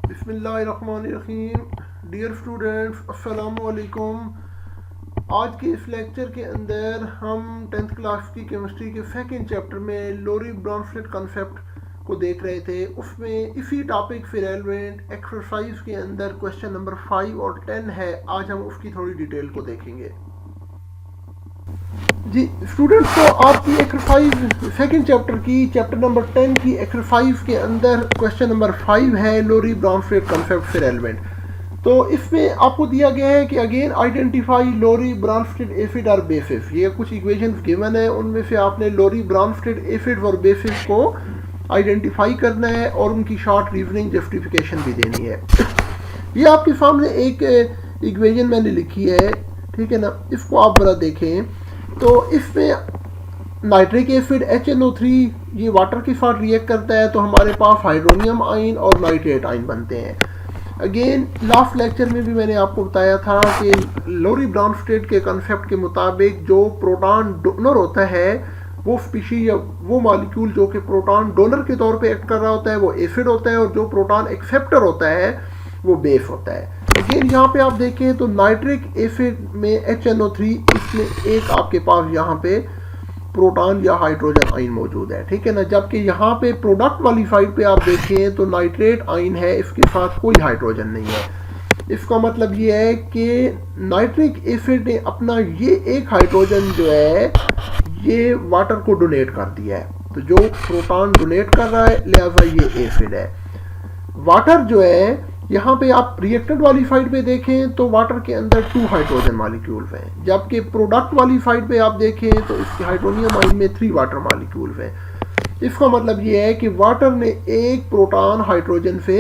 बिस्मिल्लाहिर्रहमानिर्रहीम। Dear students, अस्सलामु अलैकुम। आज के इस लेक्चर के अंदर हम 10th क्लास की केमिस्ट्री के सेकंड चैप्टर में लोरी ब्रॉन्स्टेड कॉन्सेप्ट को देख रहे थे। उसमें इसी टॉपिक से रेलेवेंट एक्सरसाइज के अंदर क्वेश्चन नंबर 5 और 10 है। आज हम उसकी थोड़ी डिटेल को देखेंगे। जी स्टूडेंट्स, तो आपकी एक्सरसाइज सेकंड चैप्टर की चैप्टर नंबर 10 की एक्सरसाइज के अंदर क्वेश्चन नंबर 5 है लोरी ब्रॉन्स्टेड कॉन्सेप्ट से रेलेवेंट। तो इसमें आपको दिया गया है कि अगेन आइडेंटिफाई लोरी ब्रॉन्स्टेड एसिड और बेसिस। ये कुछ इक्वेशंस गिवन है, उनमें से आपने लोरी ब्रॉन्स्टेड एसिड और बेसिस को आइडेंटिफाई करना है और उनकी शॉर्ट रीजनिंग जस्टिफिकेशन भी देनी है। ये आपके सामने एक इक्वेशन मैंने लिखी है, ठीक है ना। इसको आप बड़ा देखें तो इसमें नाइट्रिक एसिड HNO3 ये वाटर के साथ रिएक्ट करता है, तो हमारे पास हाइड्रोनियम आयन और नाइट्रेट आयन बनते हैं। अगेन लास्ट लेक्चर में भी मैंने आपको बताया था कि लोरी ब्रॉन्स्टेड के कंसेप्ट के मुताबिक जो प्रोटॉन डोनर होता है वो स्पीशी या वो मॉलिक्यूल जो कि प्रोटॉन डोनर के तौर पे एक्ट कर रहा होता है वो एसिड होता है, और जो प्रोटॉन एक्सेप्टर होता है वो बेस होता है। अगेन यहाँ पे आप देखें तो नाइट्रिक एसिड में HNO3, इसमें एक आपके पास यहाँ पे प्रोटॉन या हाइड्रोजन आयन मौजूद है, ठीक है ना। जबकि यहाँ पे प्रोडक्ट वाली साइड पे आप देखें तो नाइट्रेट आयन है, इसके साथ कोई हाइड्रोजन नहीं है। इसका मतलब ये है कि नाइट्रिक एसिड ने अपना ये एक हाइड्रोजन जो है ये वाटर को डोनेट कर दिया है। तो जो प्रोटॉन डोनेट कर रहा है लिहाजा ये एसिड है। वाटर जो है यहाँ पे आप रिएक्टेंट वाली साइड पे देखें तो वाटर के अंदर 2 हाइड्रोजन मॉलिक्यूल्स हैं, जबकि प्रोडक्ट वाली साइड पे आप देखें तो इसके हाइड्रोनियम आयन में 3 वाटर मॉलिक्यूल्स हैं। इसका मतलब ये है कि वाटर ने एक प्रोटॉन हाइड्रोजन से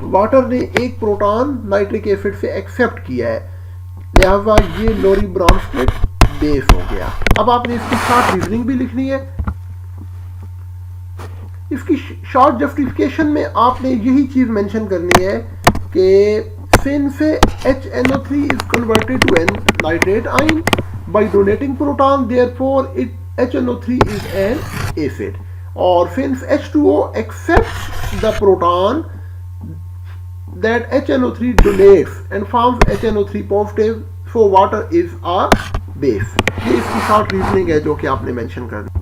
वाटर ने एक प्रोटॉन नाइट्रिक एसिड से एक्सेप्ट किया है, लिहाजा ये लोरी ब्रॉन्स्टेड बेस हो गया। अब आपने इसकी शॉर्ट रीजनिंग भी लिखनी है। इसकी शॉर्ट जस्टिफिकेशन में आपने यही चीज मेंशन करनी है कि since HNO3 is converted to an nitrate ion by donating proton, therefore HNO3 is an acid. और since H2O accepts the proton that HNO3 donates and forms HNO3 positive, so water is a base. ये इसकी short reasoning है जो कि आपने mention करनी।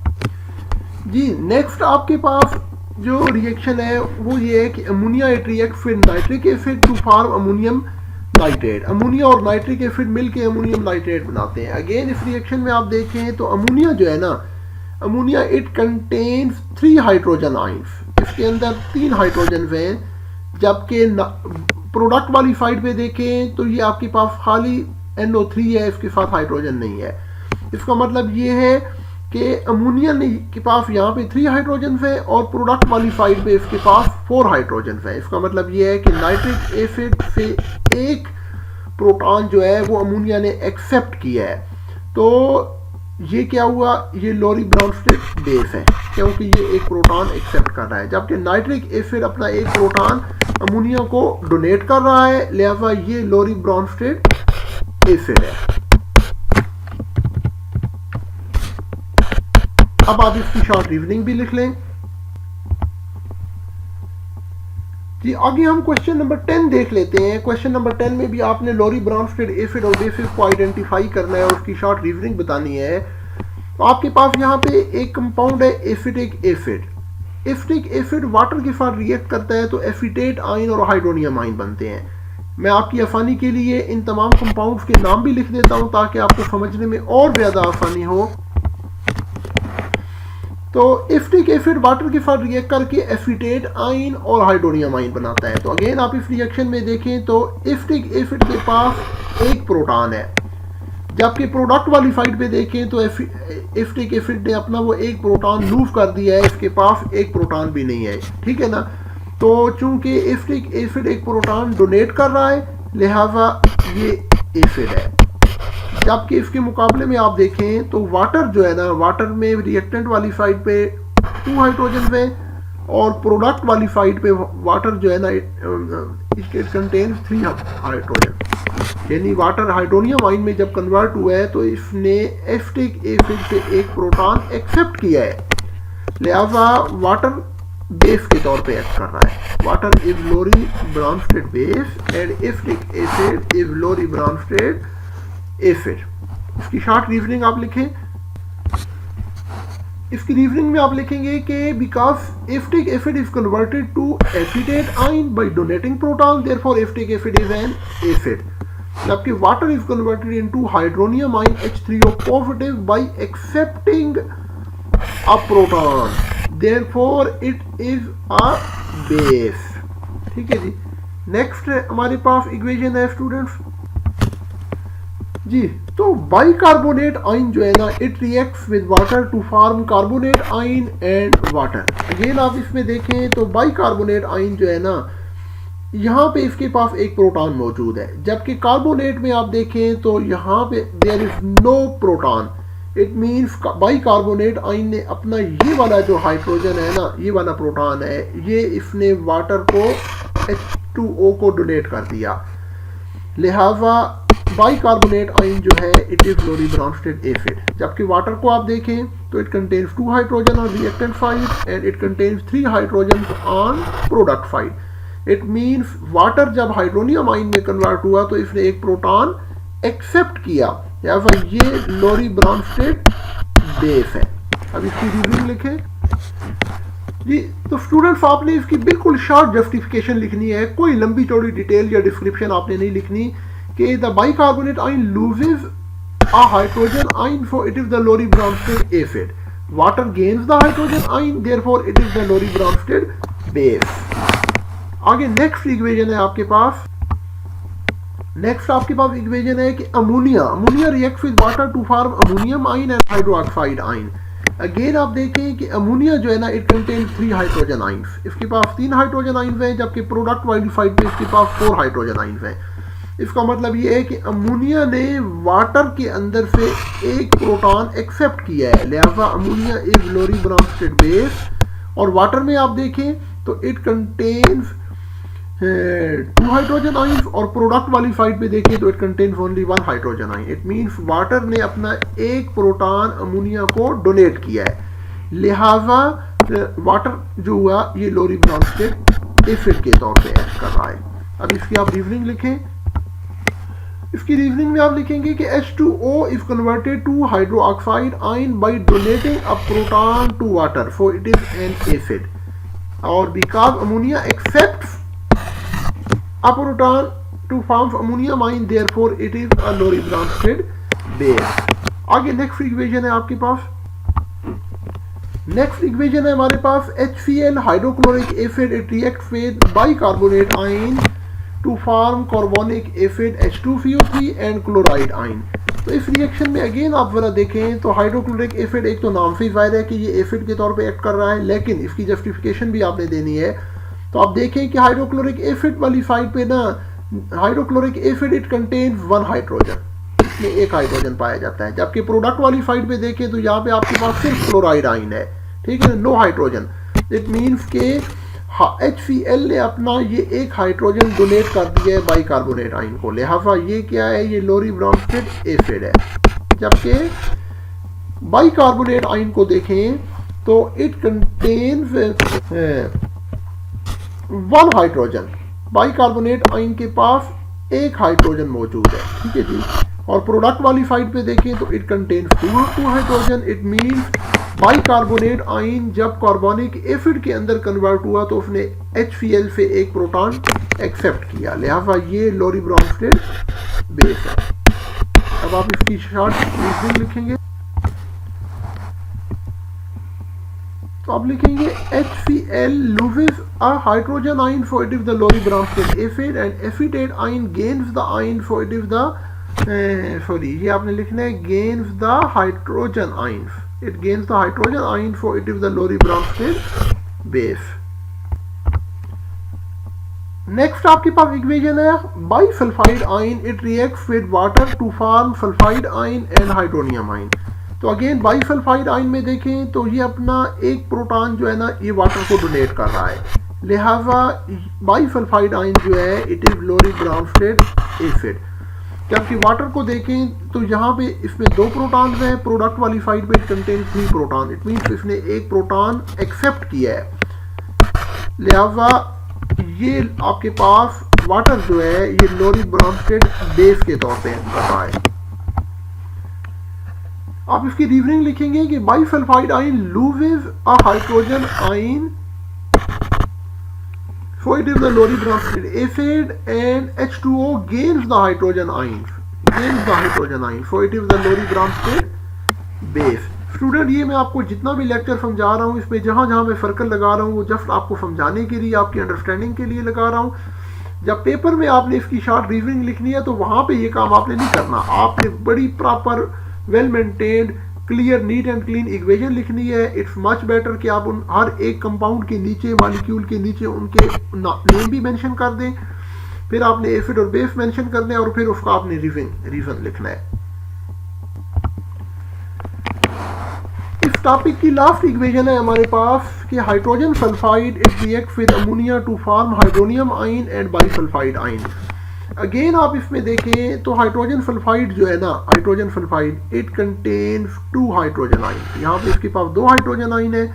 जी next आपके पास जो रिएक्शन है वो ये है कि ammonia it react with nitric acid to form ammonium nitrate. Ammonia और नाइट्रिक एसिड मिलके अमोनियम नाइट्रेट बनाते हैं। अगेन इस रिएक्शन में आप देखें तो अमोनिया जो है ना, ammonia it contains 3 hydrogen ions, इसके अंदर 3 हाइड्रोजन हैं। जबकि प्रोडक्ट वाली साइड पे देखें तो ये आपके पास खाली NO3 है, इसके साथ हाइड्रोजन नहीं है। इसका मतलब ये है कि अमोनिया के पास यहाँ पे 3 हाइड्रोजन है और प्रोडक्ट वाली साइड पे इसके पास 4 हाइड्रोजन है। इसका मतलब ये है कि नाइट्रिक एसिड से एक प्रोटॉन जो है वो अमोनिया ने एक्सेप्ट किया है। तो ये क्या हुआ, ये लोरी ब्रॉन्स्टेड बेस है क्योंकि ये एक प्रोटॉन एक्सेप्ट कर रहा है, जबकि नाइट्रिक एसिड अपना एक प्रोटॉन अमोनिया को डोनेट कर रहा है, लिहाजा ये लोरी ब्रॉन्स्टेड एसिड है। अब आप इसकी शॉर्ट रीजनिंग भी लिख लें। जी आगे हम क्वेश्चन नंबर 10 देख लेते हैं। क्वेश्चन नंबर 10 में भी आपने लोरी ब्रॉन्स्टेड एसिड और बेसिस को आइडेंटिफाई करना है और उसकी शॉर्ट रीजनिंग बतानी है। तो आपके पास यहाँ पे एक कंपाउंड है acetic acid. Acetic acid water के साथ रिएक्ट करता है तो एसीटेट आयन और हाइड्रोनियम आयन बनते हैं। मैं आपकी आसानी के लिए इन तमाम कंपाउंड्स के नाम भी लिख देता हूँ ताकि आपको समझने में और ज़्यादा आसानी हो। तो एसिटिक एसिड वाटर के साथ रिएक्ट करके एसीटेट आयन और हाइड्रोनियम आयन बनाता है। तो अगेन आप इस रिएक्शन में देखें तो एसिटिक एसिड के पास एक प्रोटॉन है, जबकि प्रोडक्ट वाली साइड पे देखें तो एसिटिक एसिड ने अपना वो एक प्रोटॉन लूज कर दिया है, इसके पास एक प्रोटॉन भी नहीं है, ठीक है ना। तो चूंकि एसिटिक एसिड एक प्रोटॉन डोनेट कर रहा है लिहाजा ये एसिड है। जबकि इसके मुकाबले में आप देखें तो वाटर जो है ना, वाटर में रिएक्टेंट वाली साइड पे 2 हाइड्रोजन है और प्रोडक्ट वाली साइड पे वाटर जो है ना इसके कंटेन्स 3 हाइड्रोजन, यानी वाटर हाइड्रोनियम आयन में जब कन्वर्ट हुआ है तो इसने एसिटिक एसिड से एक प्रोटॉन एक्सेप्ट किया है, लिहाजा वाटर बेस के तौर पे एक्ट कर रहा है। Water is Lowry Bronsted base and acetic acid is Lowry Bronsted acid. इसकी शॉर्ट रीजनिंग आप लिखें। इसकी रीजनिंग में आप लिखेंगे कि because acetic acid is converted to acetate ion by donating proton, therefore acetic acid is an acid. जबकि water is converted into hydronium ion H3O positive by accepting a proton, therefore it is a base. ठीक है जी। Next हमारे पास equation है students जी। तो bicarbonate ion जो है ना, it reacts with water to form carbonate ion and water. Again आप इसमें देखें तो बाइकार्बोनेट आयन जो है ना, यहाँ पे इसके पास एक प्रोटॉन मौजूद है, जबकि कार्बोनेट में आप देखें तो यहाँ पे there is no proton. It means bicarbonate ion ने अपना ये वाला जो हाइड्रोजन है ना, ये वाला प्रोटॉन है, ये इसने वाटर को H2O को डोनेट कर दिया। लिहाजा बाइकार्बोनेट आयन जो है it is Lowry Bronsted acid. जबकि वाटर को आप देखें तो it contains 2 hydrogen on reactant side and it contains 3 hydrogen on product side. It means water जब हाइड्रोनियम आयन में कन्वर्ट हुआ तो इसने एक प्रोटॉन एक्सेप्ट किया, लिहाजा ये लोरी ब्रॉन्स्टेड बेस है। अब इसकी रीजनिंग लिखें जी। तो स्टूडेंट्स आपने इसकी बिल्कुल शॉर्ट जस्टिफिकेशन लिखनी है, कोई लंबी चौड़ी डिटेल या डिस्क्रिप्शन आपने नहीं लिखनी कि the bicarbonate ion loses a hydrogen ion so it is the Lowry Bronsted acid. Water gains the hydrogen ion, therefore it is the Lowry Bronsted base. आगे नेक्स्ट इक्वेशन है आपके पास। नेक्स्ट आपके पास इक्वेशन है कि ammonia reacts with water to form ammonium ion and hydroxide ion. Again आप देखें कि अमोनिया जो है ना, इट कंटेन्स 3 हाइड्रोजन आयंस। इसके पास 3 हाइड्रोजन आयंस हैं, जबकि प्रोडक्ट वाली साइड पे इसके पास 4 हाइड्रोजन आयंस हैं। इसका मतलब ये है कि अमोनिया ने वाटर के अंदर से एक प्रोटॉन एक्सेप्ट किया है, लिहाजा ammonia is Lowry Bronsted base. और वाटर में आप देखें तो इट कंटेन्स 2 हाइड्रोजन आयंस और प्रोडक्ट वाली साइड पे देखें तो it contains only 1 hydrogen ion. It means water ने अपना एक प्रोटॉन अमोनिया को डोनेट किया है, लिहाजा वाटर जो हुआ ये लोरी ब्रॉन्स्टेड एसिड के तौर पे एक्ट कर रहा है। अब इसकी आप रीजनिंग लिखें। इसकी रीजनिंग में आप लिखेंगे कि H2O is converted to hydroxide ion by donating a proton to water, so it is an acid. और because ammonia accepts a proton to form ammonium ion, therefore it is a Lori Bronsted base। आगे next equation है आपके पास। Next equation है हमारे पास HCl hydrochloric acid it reacts with bicarbonate ion to form carbonic acid H2CO3 and chloride ion. तो इस reaction में अगेन आप जरा देखें तो हाइड्रोक्लोरिक एसिड एक तो नाम से जाहिर है कि ये एसिड के तौर पे एक्ट कर रहा है, लेकिन इसकी जस्टिफिकेशन भी आपने देनी है। तो आप देखें कि हाइड्रोक्लोरिक एसिड वाली साइड पे ना, hydrochloric acid it contains 1 hydrogen, इसमें एक हाइड्रोजन पाया जाता है। जबकि प्रोडक्ट वाली साइड पे देखें तो यहाँ पे आपके पास सिर्फ क्लोराइड आयन है, ठीक है, नो हाइड्रोजन। इट मीन्स के HCl ने अपना ये एक हाइड्रोजन डोनेट कर दिया है बाइकार्बोनेट आयन को, लिहाजा ये क्या है, ये लोरी ब्रॉन्स्टेड एसिड है। जबकि बाइकार्बोनेट आयन को देखें तो it contains 1 hydrogen. Bicarbonate ion के पास एक हाइड्रोजन मौजूद है, ठीक है जी। और प्रोडक्ट वाली साइड पे देखें तो it contains 2 hydrogen. It means bicarbonate ion जब कार्बोनिक एसिड के अंदर कन्वर्ट हुआ तो उसने HCl से एक प्रोटॉन एक्सेप्ट किया, लिहाजा ये लोरी ब्रॉन्स्टेड बेस है। अब आप इसकी शॉर्ट रीजनिंग लिखेंगे तो आप लिखेंगे HCl loses a hydrogen ion so it is the Lori Bronsted acid and acetate ion gains the ion so it is the ये आपने लिखना है gains the hydrogen ions, it gains the hydrogen ion so it is the Lori Bronsted base। Next आपके पास equation है bisulphide ion it reacts with water to form sulphide ion and hydronium ion. तो again bisulphide ion में देखें तो ये अपना एक प्रोटॉन जो है ना, ये वाटर को डोनेट कर रहा है, लिहाजा बाइसल्फाइड आयन जो है it is Lowry Bronsted acid. जबकि वाटर को देखें तो यहाँ पे इसमें 2 प्रोटॉन हैं, प्रोडक्ट वाली साइड पे it contain 3 proton. It means इसने एक प्रोटॉन एक्सेप्ट किया है, लिहाजा ये आपके पास वाटर जो है ये लोरी ब्रॉन्स्टेड बेस के तौर पे कर रहा है। आप इसकी रीजनिंग लिखेंगे कि bisulphide ion loses a hydrogen ion, so it is the Lorry Bronsted acid, and H2O gains the hydrogen ions, so it is the Lorry Bronsted base। Student ये मैं आपको जितना भी लेक्चर समझा रहा हूँ इसमें जहाँ जहाँ मैं सर्कल लगा रहा हूँ वो जस्ट आपको समझाने के लिए, आपकी अंडरस्टैंडिंग के लिए लगा रहा हूँ। जब पेपर में आपने इसकी शॉर्ट रीजनिंग लिखनी है तो वहाँ पे ये काम आपने नहीं करना, आपने बड़ी proper well maintained clear neat and clean equation लिखनी है। इट्स मच बेटर कि आप उन हर एक कंपाउंड के नीचे, मॉलिक्यूल के नीचे उनके नेम भी मेंशन कर दें, फिर आपने एसिड और बेस मेंशन करना है और फिर उसका आपने रीजन लिखना है। इस टॉपिक की लास्ट इक्वेशन है हमारे पास कि hydrogen sulphide it react with ammonia to form hydronium ion and bisulphide ion. Again आप इसमें देखें तो हाइड्रोजन सल्फाइड जो है ना, hydrogen sulphide it contains 2 hydrogen ion. यहाँ पे इसके पास 2 हाइड्रोजन आयन है।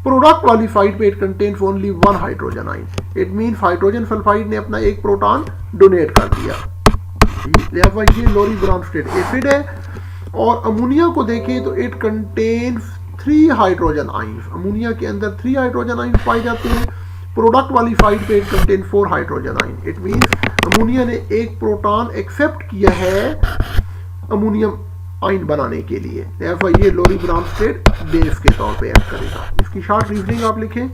प्रोडक्ट वाली साइड पे it contains only 1 hydrogen ion. It means hydrogen sulphide ने अपना एक प्रोटॉन डोनेट कर दिया। लिहाजा ये लोरी ब्रॉन्स्टेड एसिड है। और अमोनिया को देखें तो it contains 3 hydrogen ion. Ammonia के अंदर 3 हाइड्रोजन आयन पाए जाते हैं। प्रोडक्ट वाली साइड पे it contain 4 hydrogen ion. It means ammonia ने एक प्रोटॉन एक्सेप्ट किया है अमोनियम आयन बनाने के लिए। लिहाजा ये लोरी ब्रॉन्स्टेड बेस के तौर पे एक्ट करेगा। इसकी शॉर्ट रीजनिंग आप लिखें।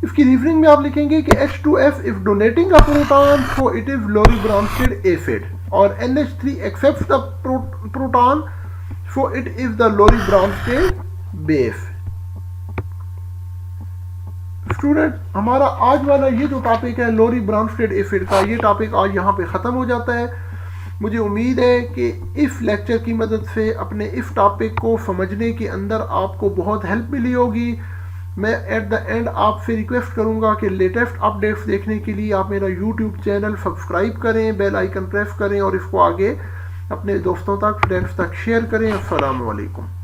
इसकी रीजनिंग में आप लिखेंगे कि H2S if donating a proton so it is Lowry Bronsted acid, और NH3 accepts the proton so it is the Lowry Bronsted base. Student हमारा आज वाला ये जो टॉपिक है लोरी ब्रॉन्स्टेड एसिड का, ये टॉपिक आज यहाँ पे ख़त्म हो जाता है। मुझे उम्मीद है कि इस लेक्चर की मदद से अपने इस टॉपिक को समझने के अंदर आपको बहुत हेल्प मिली होगी। मैं एट द एंड आपसे रिक्वेस्ट करूँगा कि लेटेस्ट अपडेट्स देखने के लिए आप मेरा यूट्यूब चैनल सब्सक्राइब करें, बेल आइकन प्रेस करें और इसको आगे अपने दोस्तों तक, फ्रेंड्स तक शेयर करें। अस्सलाम वालेकुम।